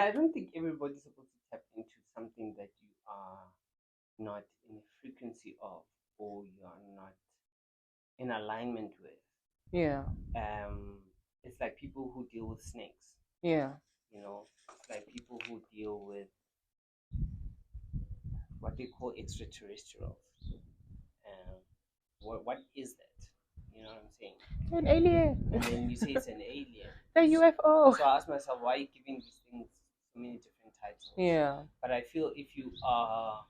Yeah, I don't think everybody's supposed to tap into something that you are not in a frequency of, or you are not in alignment with. Yeah. It's like people who deal with snakes. Yeah. It's like people who deal with what they call extraterrestrials. Um, what is that? You know what I'm saying? An alien. And then you say it's an alien. The UFO. So I ask myself, why are you giving these things so many different titles? Yeah. But I feel if you are,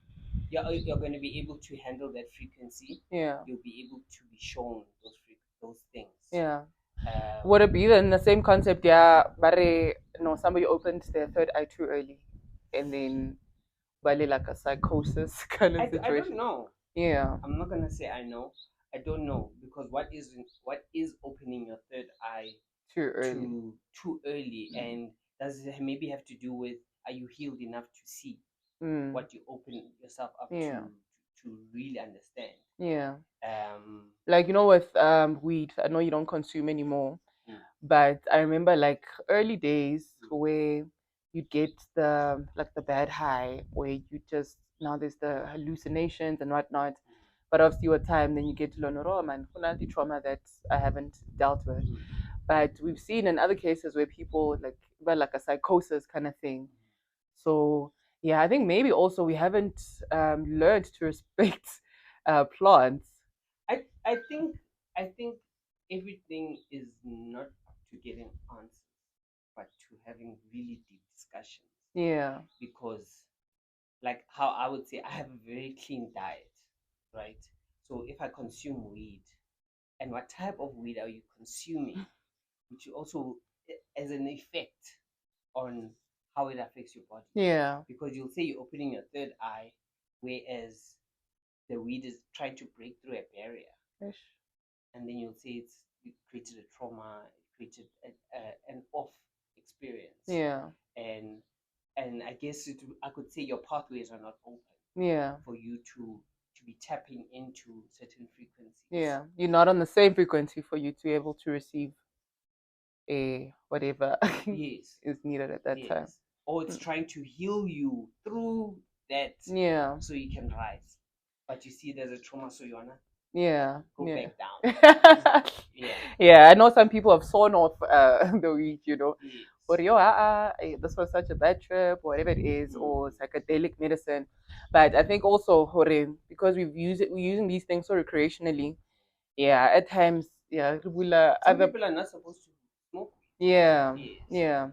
you're going to be able to handle that frequency. Yeah. You'll be able to be shown those things. Yeah. Would it be then the same concept? Yeah, but no, somebody opened their third eye too early, and then probably like a psychosis kind of situation. I don't know. Yeah. I'm not gonna say I know. I don't know because what is opening your third eye Too early. too early, and does it maybe have to do with, are you healed enough to see what you open yourself up to really understand? Yeah. Um, Like with weed, I know you don't consume anymore, but I remember like early days where you'd get the bad high where you just now there's the hallucinations and whatnot. But obviously with time then you get to learn, oh man, the trauma that I haven't dealt with. But we've seen in other cases where people like a psychosis kind of thing. So yeah, I think maybe also we haven't learned to respect plants. I think everything is not to getting answers, but to having really deep discussions. Yeah. Because, like how I would say, I have a very clean diet, right? So if I consume weed, and what type of weed are you consuming, which also has an effect on how it affects your body. Yeah. Because you'll say you're opening your third eye, whereas the weed is trying to break through a barrier. Ish. And then you'll say it created a trauma, it created an off experience. Yeah. And I guess I could say your pathways are not open. Yeah. For you to be tapping into certain frequencies. Yeah. You're not on the same frequency for you to be able to receive a whatever Yes. is needed at that time. Or it's trying to heal you through that. Yeah. So you can rise. But you see there's a trauma, so you wanna go Yeah. back down. Yeah. Yeah, I know some people have sawn off the weed, Yes. Or this was such a bad trip, whatever it is, or psychedelic medicine. But I think also, because we're using these things so recreationally. Yeah, at times, yeah, Some people are not supposed to smoke weed. Yeah, Yes. yeah, And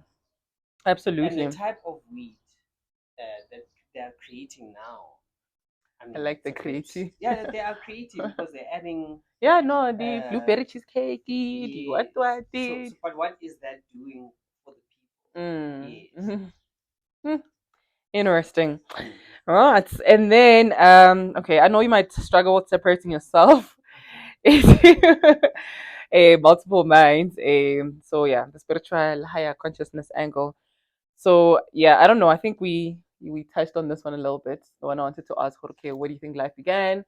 absolutely. the type of weed that they're creating now, I like the creative. Yeah, they are creative because they're adding. Yeah, no, the blueberry cheesecake, the what So, but what is that doing for the people? Yes. Interesting. Right. And then okay, I know you might struggle with separating yourself into multiple minds. So yeah, the spiritual higher consciousness angle. So yeah, I don't know. I think we touched on this one a little bit. The one I wanted to ask, okay, where do you think life began?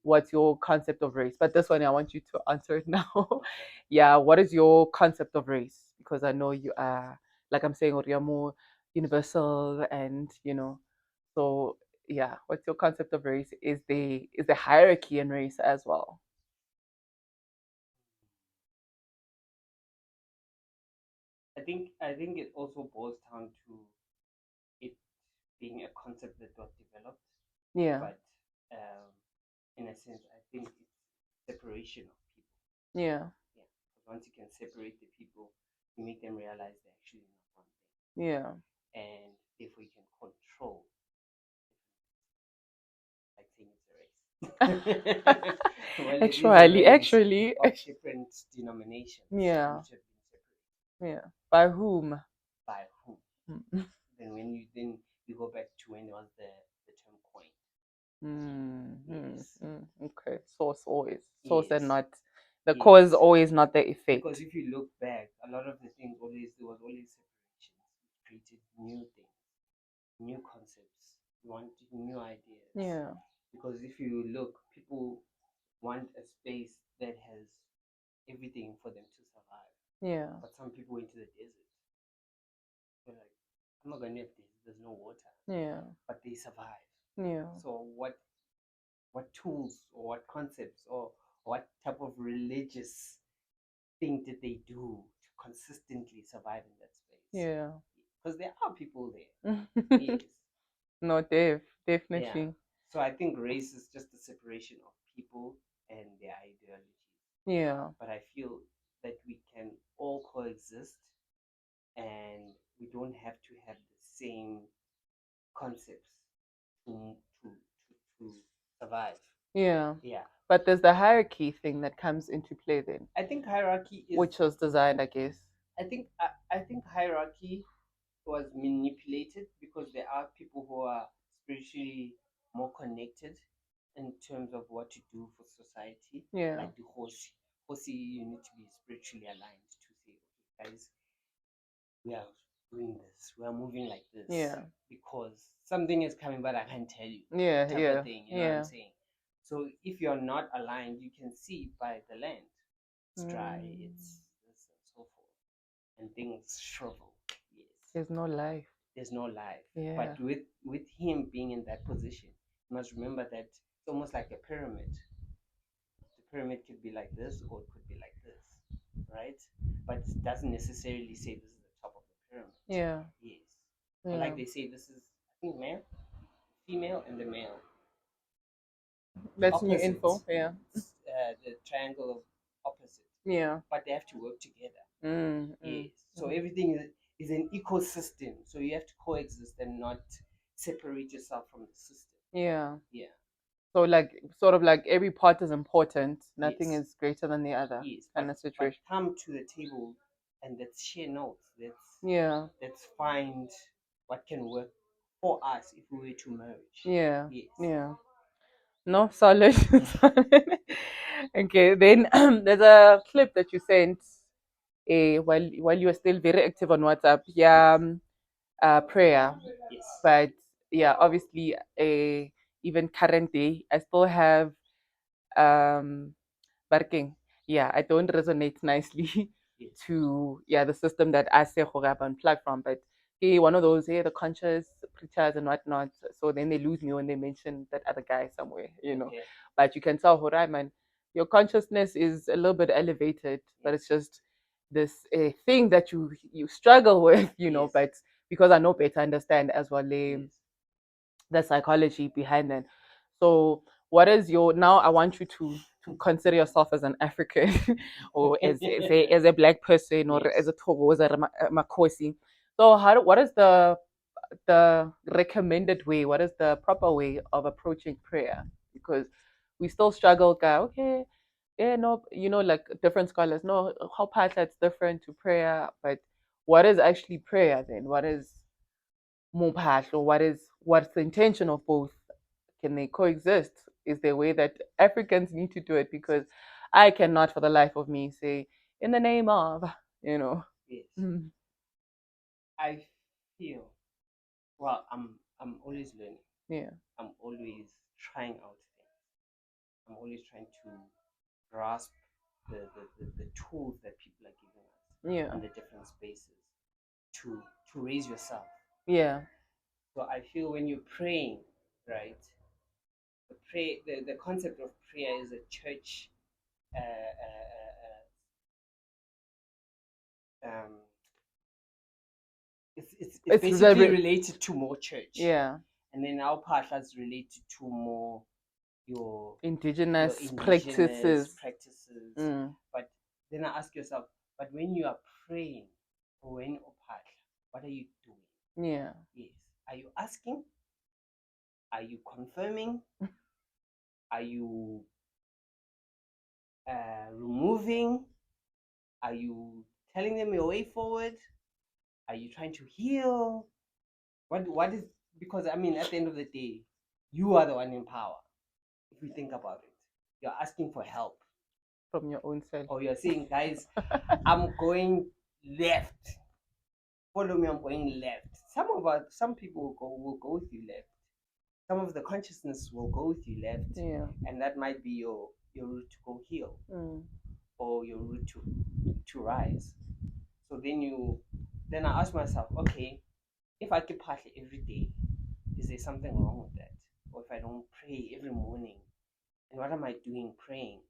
What's your concept of race? But this one, I want you to answer it now. Yeah, what is your concept of race? Because I know you are, like I'm saying, you're more universal, and So yeah, what's your concept of race? Is the hierarchy in race as well? I think it also boils down to it being a concept that got developed, Yeah, but in a sense, I think it's separation of people. yeah, Yeah, because once you can separate the people, you make them realize they're actually not one thing, yeah. and therefore you can control, like saying it's a race. Well, it is a Actually, race actually, of different denominations yeah, which have been separated. yeah. By whom? By whom? Mm. Then you go back to when was the term coined. Yes. Okay. Source always. Source and Yes. not the Yes. cause, always not the effect. Because if you look back, a lot of the things there was always separation. It created new things, new concepts, wanted new ideas. Yeah. Because if you look, people want a space that has everything for them to survive. Yeah. But some people went to the desert. They're like, I'm not gonna live there. There's no water, Yeah. but they survive. Yeah. So what tools or what concepts or what type of religious thing did they do to consistently survive in that space? Yeah. Because there are people there. Yes. No, Dave, Yeah. definitely. So I think race is just a separation of people and their ideologies. Yeah. But I feel that we can all coexist and we don't have to have the same concepts to to survive. Yeah. Yeah. But there's the hierarchy thing that comes into play then, I think hierarchy is which was designed, I guess. I think hierarchy was manipulated because there are people who are spiritually more connected in terms of what to do for society. Yeah. Like the hosi. Hosi, you need to be spiritually aligned to say, okay, guys, we are doing this, we are moving like this. Yeah. Because something is coming, but I can't tell you. Yeah. Type Yeah. of thing, you know what I'm saying? So if you're not aligned, you can see by the land. It's dry, it's this and so forth. And things shrivel. Yes. There's no life. There's no life. Yeah. But with him being in that position, you must remember that it's almost like a pyramid. The pyramid could be like this or it could be like this, right? But it doesn't necessarily say this is the top of the pyramid. Yeah. Yes. Yeah. Or like they say, this is, I think, male, female, and the male. That's new Opposite. info. Yeah. The triangle of opposite. Yeah. But they have to work together. Mm. Yes. So everything is an ecosystem. So you have to coexist and not separate yourself from the system. Yeah. Yeah. So like sort of like every part is important. Nothing Yes. is greater than the other. Yes. Kind of situation. But come to the table and let's share notes. Yeah. Let's find what can work for us if we were to merge. Yeah. Yes. Yeah. No, solid. Solid. Okay, then there's a clip that you sent while you were still very active on WhatsApp. Yeah, prayer. Yes. But yeah, obviously, even current day, I still have um, barking. Yeah, I don't resonate nicely Yes. to the system that I say unplug from. But hey, one of those the conscious preachers and whatnot. So then they lose me when they mention that other guy somewhere, Okay. But you can tell, Horai man, your consciousness is a little bit elevated, but it's just this thing that you struggle with, Yes. But because I know better, understand as well Yes. the psychology behind it. So what is your now I want you to consider yourself as an African or as a black person or Yes. as a Togo, as a Makosi. So what is the recommended way? What is the proper way of approaching prayer? Because we still struggle, guy. Okay, yeah, no, like different scholars, no, how part that's different to prayer, but what is actually prayer then? What is mupash or what's the intention of both? Can they coexist? Is there a way that Africans need to do it? Because I cannot for the life of me say in the name of, Yes. Mm. I feel well. I'm always learning. Yeah. I'm always trying out things. I'm always trying to grasp the tools that people are giving us Yeah. in the different spaces to raise yourself. Yeah. So I feel when you're praying, right? The concept of prayer is a church. Uh, it's basically related to more church. Yeah. And then our part is related to more your indigenous practices. But then I ask yourself, but when you are praying or when you are, what are you doing? Yeah. Yes. Are you asking? Are you confirming? Are you removing? Are you telling them your way forward? Are you trying to heal? What is, because I mean at the end of the day, you are the one in power. If you think about it, you're asking for help from your own self. Or you're saying, guys, I'm going left. Follow me, I'm going left. Some people will go with you left. Some of the consciousness will go with you left. Yeah. And that might be your route to go heal. Or your route to rise. So then I ask myself, okay, if I keep party every day, is there something wrong with that? Or if I don't pray every morning, and what am I doing praying?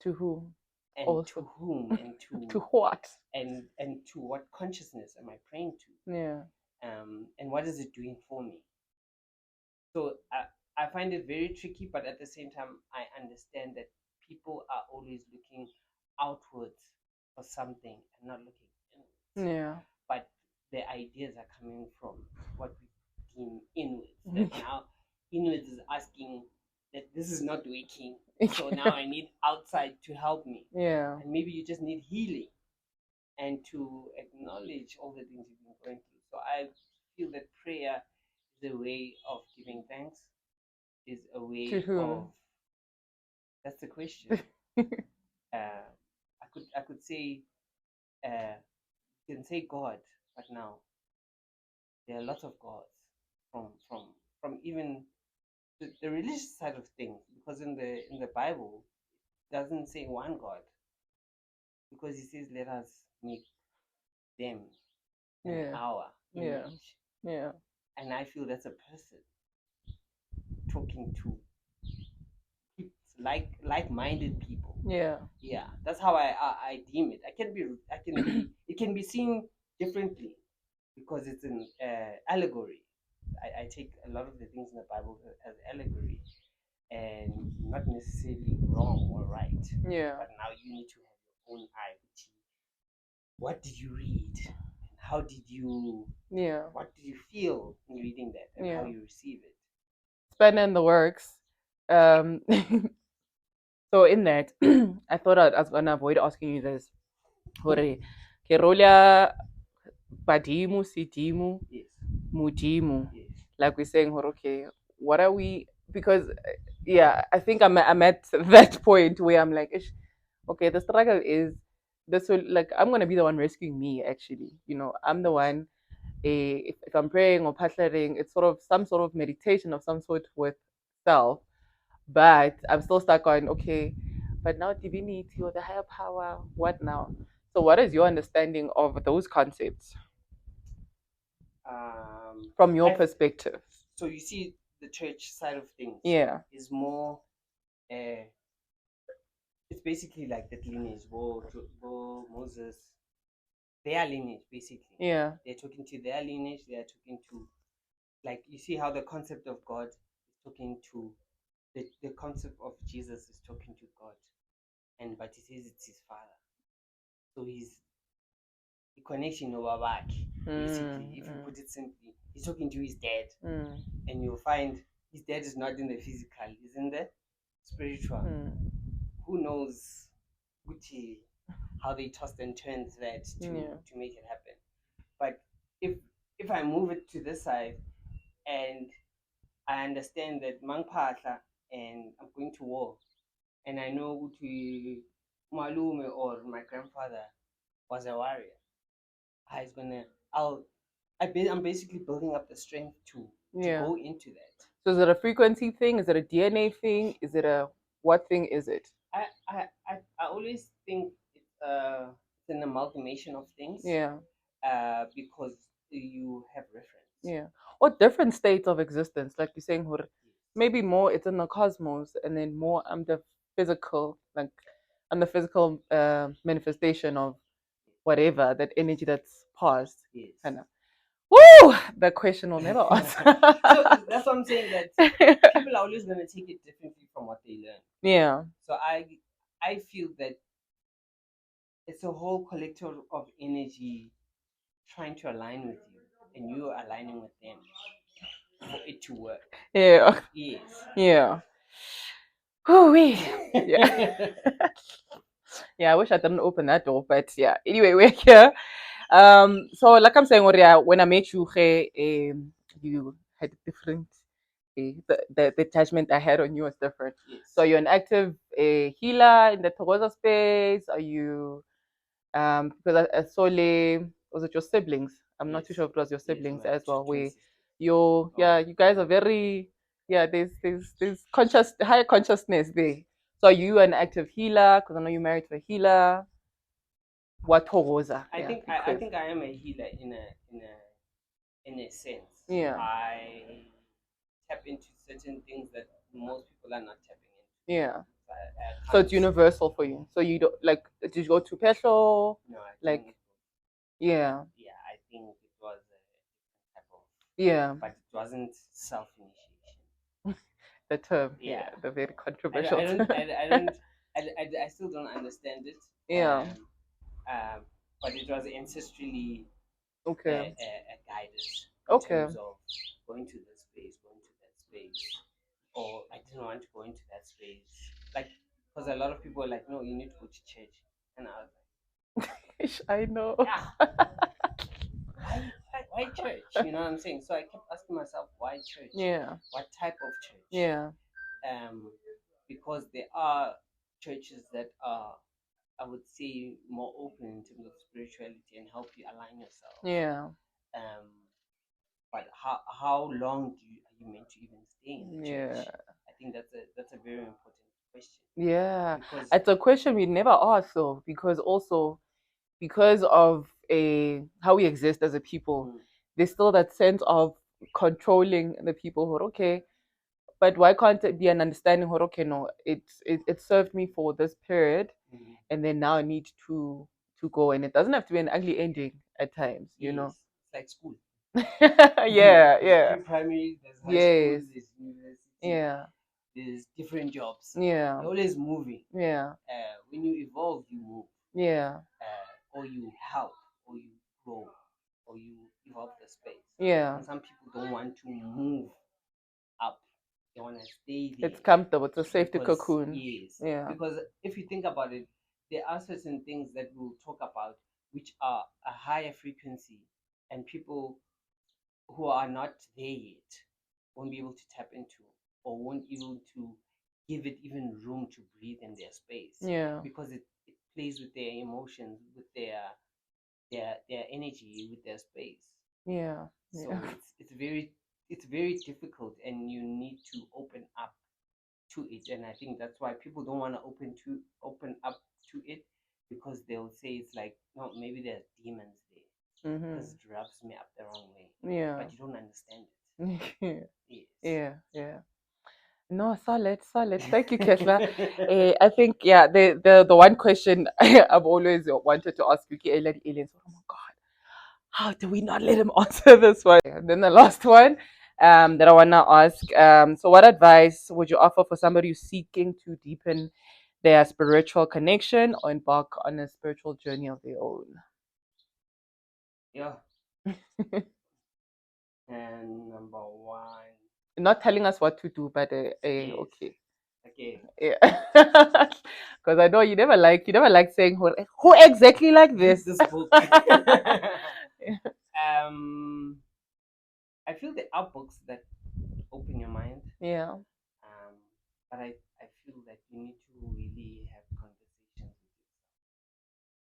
To who? And to Also. whom? And To to what? and to what consciousness am I praying to? Yeah. And what is it doing for me? So I find it very tricky, but at the same time, I understand that people are always looking outwards for something and not looking inwards. Yeah. But the ideas are coming from what we deem inwards. That now inwards is asking that this is not working, so now I need outside to help me. Yeah. And maybe you just need healing and to acknowledge all the things you've been going through. So I feel that prayer is a way of giving thanks, is a To way of, whom? that's the question. I could say you can say God, but now there are lots of gods from even the religious side of things, because in the Bible it doesn't say one God, because it says let us make them in Yeah. our Yeah. image. Yeah. And I feel that's a person talking to like-minded people. Yeah. Yeah, that's how I deem it. I can be it can be seen differently because it's an allegory. I take a lot of the things in the Bible as allegory, and not necessarily wrong or right. Yeah. But now you need to have your own eye. What did you read? How did you? Yeah. What did you feel in reading that, and how Yeah. you receive it? Spend in the works. Um so in that, I thought I was gonna avoid asking you this. Hore, ke rola Badimu, Sidimu, Yes. Mudimu. Yes. Like we're saying, okay, what are we? Because, yeah, I think I'm at that point where I'm like, okay, the struggle is this will, like, I'm going to be the one rescuing me, actually. I'm the one, if I'm praying or patlating, it's sort of some sort of meditation of some sort with self. But I'm still stuck on, okay, but now divinity or the higher power, what now? So, what is your understanding of those concepts Um, from your I perspective? so you see the church side of things Yeah. is more. It's basically like that lineage, Moses, their lineage basically. Yeah. They're talking to their lineage. They are talking to, like, you see how the concept of God is talking to the concept of Jesus is talking to God, and but he says it's his father. So he's the connection over back. Basically, if you put it simply, he's talking to his dad, and you'll find his dad is not in the physical, he's in the spiritual. Who knows Gucci, how they tossed and turned that to make it happen. But if I move it to this side and I understand that Mangpatla and I'm going to war, and I know Gucci Malume or my grandfather was a warrior, I was gonna I'll I'm basically building up the strength to go into that. So is it a frequency thing? Is it a DNA thing? Is it a what thing is it? I always think it's an amalgamation of things. Yeah. Because you have reference. Yeah. Or different states of existence, like you're saying, maybe more it's in the cosmos, and then more I'm the physical, like I'm the physical manifestation of whatever that energy that's passed. Yes. Kind of. Woo! That question will never answer. So that's what I'm saying. That people are always going to take it differently from what they learn. Yeah. So I feel that it's a whole collective of energy trying to align with you, and you are aligning with them for it to work. Yeah. Yes. Yeah. Whoo-wee. Yeah. Yeah, I wish I didn't open that door, but yeah. Anyway, we're here. So like I'm saying, Oria, when I met you, you had different. The judgment I had on you was different. Yes. So you're an active healer in the Togoza space. Are you? Because I saw was it your siblings? I'm not too sure if it was your siblings as well. You guys are very, there's higher consciousness there. So are you an active healer? Because I know you're married to a healer. What Togoza? I think I am a healer in a in a sense. Yeah. I tap into certain things that most people are not tapping into. Yeah. I So it's can't. universal for you. So you don't like, did you go to Pesho? No, I Like, didn't. yeah. Yeah, I think it was a type of, Yeah. but it wasn't self-initiation. The term. Yeah. Yeah, The very I, controversial I don't, term. I don't, I still don't understand it. Yeah. Um, but it was ancestrally Okay. guided in Okay. terms of going to this space, going to that space, or I didn't want to go into that space. Like, because a lot of people are like, no, you need to go to church, and I was I know. like, yeah, why church? You know what I'm saying? So I kept asking myself, why church? Yeah. What type of church? Yeah. Because there are churches that are, I would say, more open in terms of spirituality and help you align yourself. Yeah. Um, but how long are you meant to even stay in the church? Yeah. I think that's a very important question. Yeah. Because It's a question we never ask though, because also because of a how we exist as a people, there's still that sense of controlling the people who are okay. But why can't it be an understanding who are okay, no, it served me for this period and then now I need to go, and it doesn't have to be an ugly ending at times, you know. yes, it's like school. Yeah, There's yeah. pre-primary, there's high school, Yes. there's university, Yeah. there's different jobs. Yeah. You're always moving. Yeah. When you evolve, you move, Yeah. or you help, or you grow, or you evolve the space. Yeah. And some people don't want to move up; they want to stay there It's comfortable. It's a safety because cocoon. yes, Yeah. because if you think about it, there are certain things that we'll talk about which are a higher frequency, and people who are not there yet won't be able to tap into, or won't be able to give it even room to breathe in their space, Yeah. because it plays with their emotions, with their energy, with their space. Yeah. So Yeah. it's very difficult, and you need to open up to it. And I think that's why people don't want to open up to it, because they'll say it's like, no, maybe there's demons there because it rubs me up the wrong way. Yeah. But you don't understand Yeah. it. Yes. Yeah. Yeah. No, solid, solid. Thank you, Kesla. I think yeah, the one question I've always wanted to ask you, aliens. Oh my God, how do we not let him answer this one? And then the last one, that I wanna ask. So what advice would you offer for somebody who's seeking to deepen their spiritual connection or embark on a spiritual journey of their own? Yeah. And number one. Not telling us what to do, but Yes. okay. Okay. Yeah, because I know you never like saying who exactly like this. This book. I feel there are books that open your mind. Yeah, But I feel that you need to really have conversations with yourself.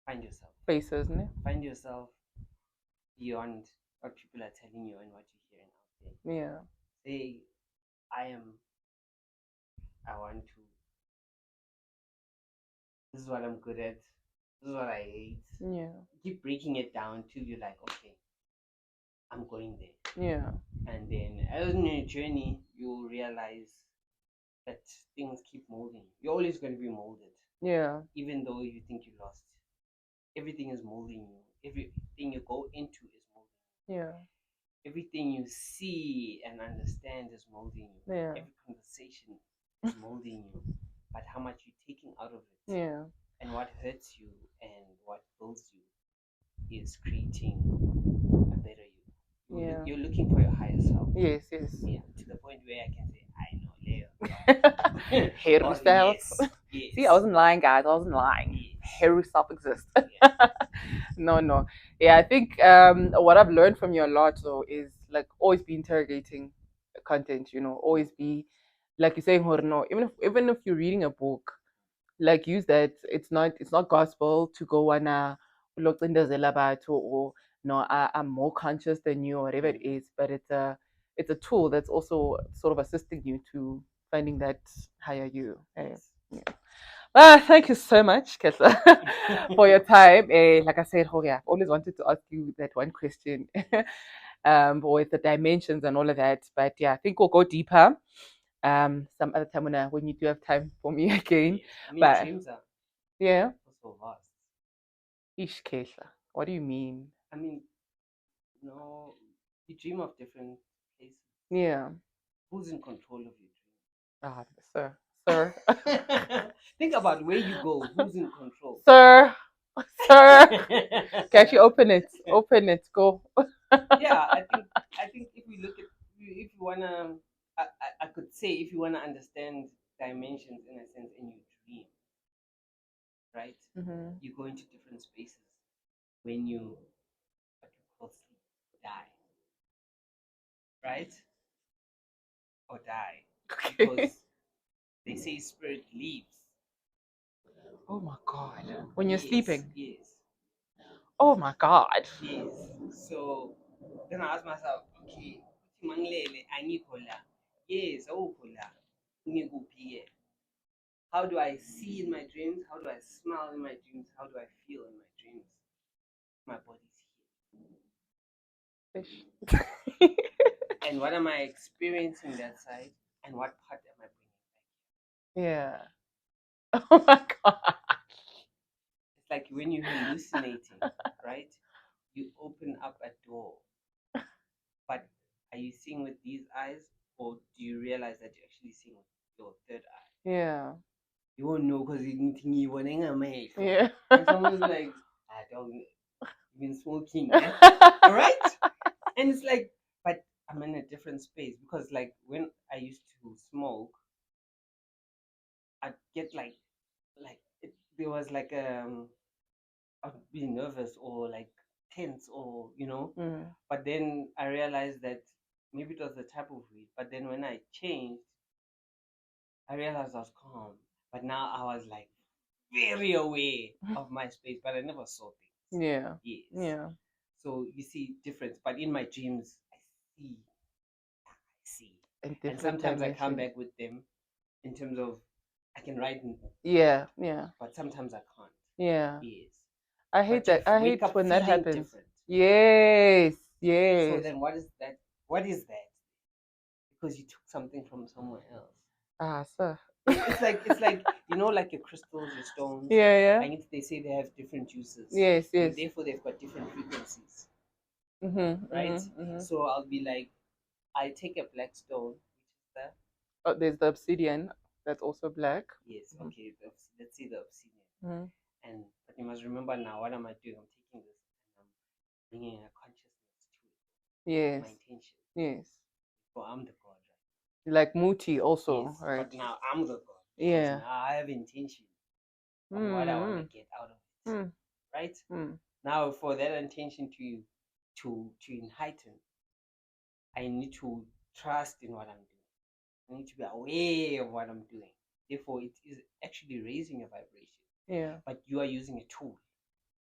Find yourself. faces, ne? Find yourself beyond what people are telling you and what you're hearing out there. Yeah, Say, I want to, this is what I'm good at, this is what I hate. yeah, Keep breaking it down till you're like, okay, I'm going there. yeah, And then as in your journey, you'll realize that things keep molding. You're always going to be molded, yeah, even though you think you lost. Everything is molding you. Everything you go into is molding you. yeah, Everything you see and understand is molding you. yeah, Every conversation is molding you. But how much you're taking out of it, yeah, and what hurts you and what builds you, is creating a better you. yeah. You're looking for your higher self. Yes, yes. Yeah, to the point where I can say, I know Leo. Hair Or yourself. yes. See, I wasn't lying, guys. I wasn't lying. Yes. Hair yourself exists. Yes. No, no. Yeah, I think what I've learned from you a lot though is like always be interrogating content, always be like you're saying, no, even if you're reading a book, like use that. It's not gospel to go on a or no, I'm more conscious than you or whatever it is, but it's a tool that's also sort of assisting you to finding that higher you. Yes. Yeah. Thank you so much, Kesa, for your time. Like I said, oh yeah, I've always wanted to ask you that one question. with the dimensions and all of that. But yeah, I think we'll go deeper some other time when you do have time for me again. Yes. I mean, But dreams are yeah, also vast. ish Kesha. What do you mean? I mean, no, you dream of different places. Yeah. Who's in control of your Ah, sir, dream? Think about where you go. Who's in control? sir, sir. Can actually open it, go. Yeah, I think if we look at if you wanna, I could say if you wanna understand dimensions in a sense in your dream, right? Hmm. You go into different spaces when you what you call sleep, die, right? Or die Okay. because they say spirit leaves. Oh my God. When you're Yes, sleeping. yes, Oh my God. yes. So then I asked myself, okay, manglele angikhola. Yes, awukhola. Ungekuphi ke? How do I see in my dreams? How do I smell in my dreams? How do I feel in my dreams? My body's Fish. here. And what am I experiencing that side? And what part am I bringing back? Yeah. Oh my God. It's like when you're hallucinating, right? You open up a door, but are you seeing with these eyes, or do you realize that you're actually seeing with your third eye? Yeah. You won't know because you want to. Yeah. And someone's like, I don't, you've been smoking, eh? All right? And it's like, but I'm in a different space because, like, when I used to smoke, I'd get like there was like I'd be nervous or like tense or Mm. But then I realized that maybe it was the type of weed. But then when I changed, I realized I was calm. But now I was like very aware of my space, but I never saw things. Yeah. Yes. Yeah. So you see difference. But in my dreams, I see. In And different sometimes I come dimensions. back with them in terms of I can write, Yeah. Yeah. but sometimes I can't. Yeah. Yes. I hate But you that. I wake hate up when that feeling happens. different. Yes. So Yes. then what is that? What is that? Because you took something from somewhere else. Ah, sir. It's like like your crystals, your stones. Yeah. Yeah. I think they say they have different juices, Yes. and Yes. therefore they've got different frequencies, Mhm. right? Mhm. Mhm. So I'll be like, I take a black stone, which is the Oh, there's the obsidian that's also black. yes, Mhm. okay, let's say the obsidian, Mhm. and but you must remember now, what am I doing? I'm taking this and I'm bringing a consciousness to it. That's Yes. my intention. Yes. So I'm the god, right? Like Muti Yes, also, right? but now I'm the god because Yeah. now I have intention on what I want to Mm. get out of it, Mm. right? Mm. Now, for that intention to heighten, I need to trust in what I'm doing. I need to be aware of what I'm doing. Therefore, it is actually raising your vibration. Yeah. But you are using a tool.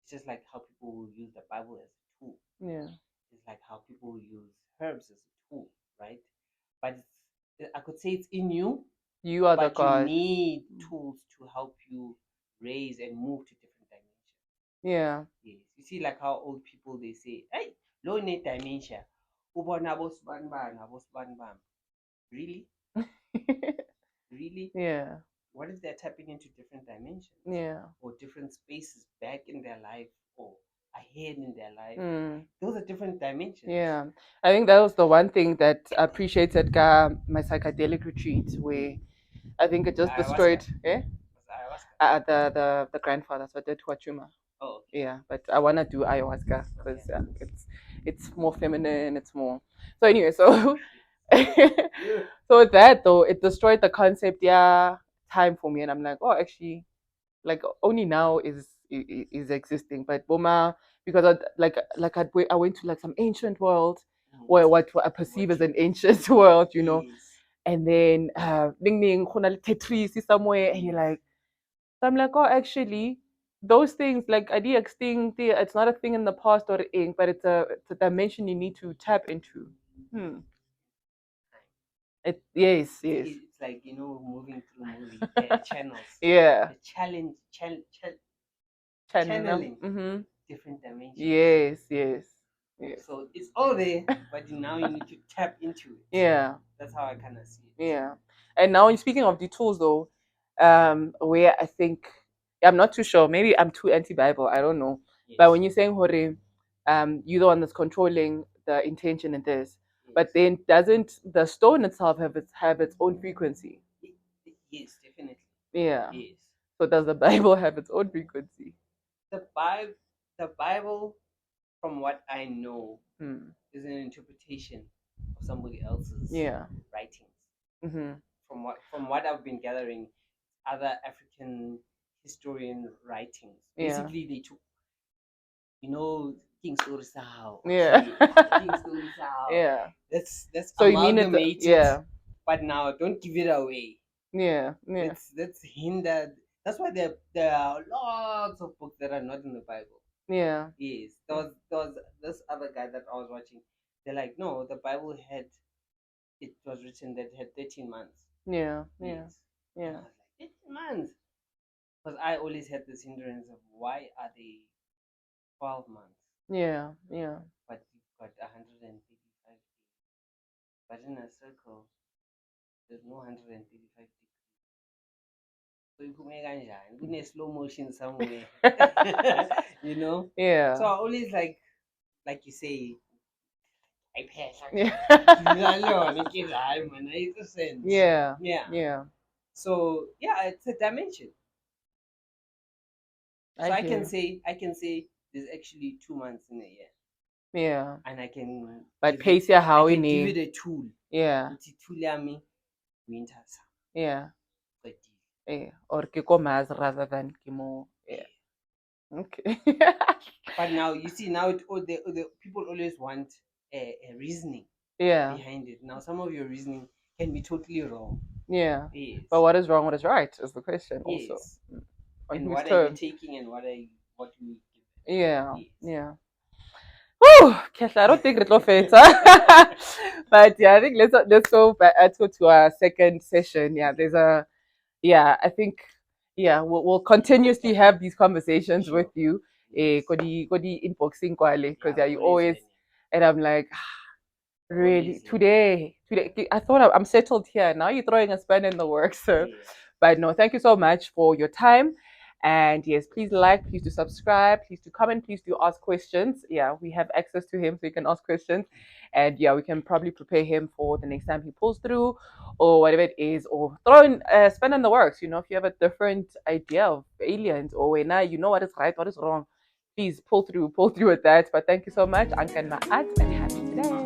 It's just like how people will use the Bible as a tool. Yeah. It's like how people will use herbs as a tool, right? But I could say it's in you, You are the but you god. need tools to help you raise and move to different dimensions. Yeah. Yes. You see, like how old people they say, hey, low net dementia. Ubona bosbanban, bosbanban. Really? Really? Yeah. What if they're tapping into different dimensions Yeah. or different spaces back in their life or ahead in their life? Mm. Those are different dimensions. Yeah. I think that was the one thing that appreciated my psychedelic retreat where I think it The just ayahuasca. destroyed Was the ayahuasca? the grandfather, so I did Huachuma. Oh, okay. Yeah, but I wanna do ayahuasca because Okay. it's more feminine, it's more so anyway, so Yeah. so with that though, it destroyed the concept, yeah, time for me, and I'm like, oh, actually, like only now is existing, but Boma because I went to like some ancient world, or what I perceive What as you an ancient world, yes. and then ding ding Tetris is somewhere, and you're like, so I'm like, oh, actually, those things like idea thing, it's not a thing in the past or ink, but it's a dimension you need to tap into. Hmm. It yes, yes, It's like moving through movie channels. yeah. The challenge, Channel. channeling Mm-hmm. different dimensions. Yes, yes. Yeah. So it's all there, but now you need to tap into it. Yeah. That's how I kind of see it. Yeah. And now, speaking of the tools, though, where I think I'm not too sure. Maybe I'm too anti-Bible. I don't know. Yes. But when you're saying Hore, you're the one that's controlling the intention in this. But Yes. then, doesn't the stone itself have its own frequency? Yes, definitely. Yeah. Yes. So does the Bible have its own frequency? The Bible, from what I know, Hmm. is an interpretation of somebody else's Yeah. writings. Mm-hmm. From what I've been gathering, other African historian writings. Yeah. Basically, they took, King Story Sao. Yeah. Okay, King Story Sao. Yeah. Let's So you mean it? amalgamate it, Yeah. but now don't give it away. Yeah. Yeah. Let's hinder. That's why there are lots of books that are not in the Bible. Yeah. Yes, there was this other guy that I was watching. They're like, no, the Bible had, it was written that it had 13 months. Yeah. Yeah. Yes. And Yeah. I was like, 13 months? Because I always had this hindrance of why are they 12 months? Yeah. Yeah. But you've got 135 days. But in a circle, there's no 135 degrees. So you could make a slow motion somewhere. you know? Yeah. So I always like you say, I pass. Yeah. Yeah. Yeah. Yeah. So yeah, it's a dimension. I So I can hear. say there's actually 2 months in a year, Yeah. and I can But give it pace ya I how can in give it a tool. Yeah. Uthi tool yami winter Yeah. summer. Yeah. Or kiko mas rather than kimo. Yeah. Okay. But now you see, now the people always want a reasoning Yeah. behind it. Now some of your reasoning can be totally wrong. Yeah. Yes. But what is wrong? What is right is the question also. Yes. On And whose what are you terms? taking and what you give? Yeah. Yes. Yeah. Whew, Kesha, I don't think it'll fit. But yeah, I think let's go to our second session. Yeah, I think we'll continuously have these conversations Sure. with you. Yes. Kodi inboxing kwale because Yeah, you always always, learning. and I'm like, really Always learning. today I thought I'm settled here. Now you're throwing a spanner in the works. So, Yes. but no, thank you so much for your time. And yes, please like, please do subscribe, please do comment, please do ask questions. Yeah, we have access to him, so you can ask questions. And yeah, we can probably prepare him for the next time he pulls through or whatever it is, or throw in spin in the works. If you have a different idea of aliens or when now you know what is right, what is wrong, please pull through with that. But thank you so much. Ankan Ma'at and happy today.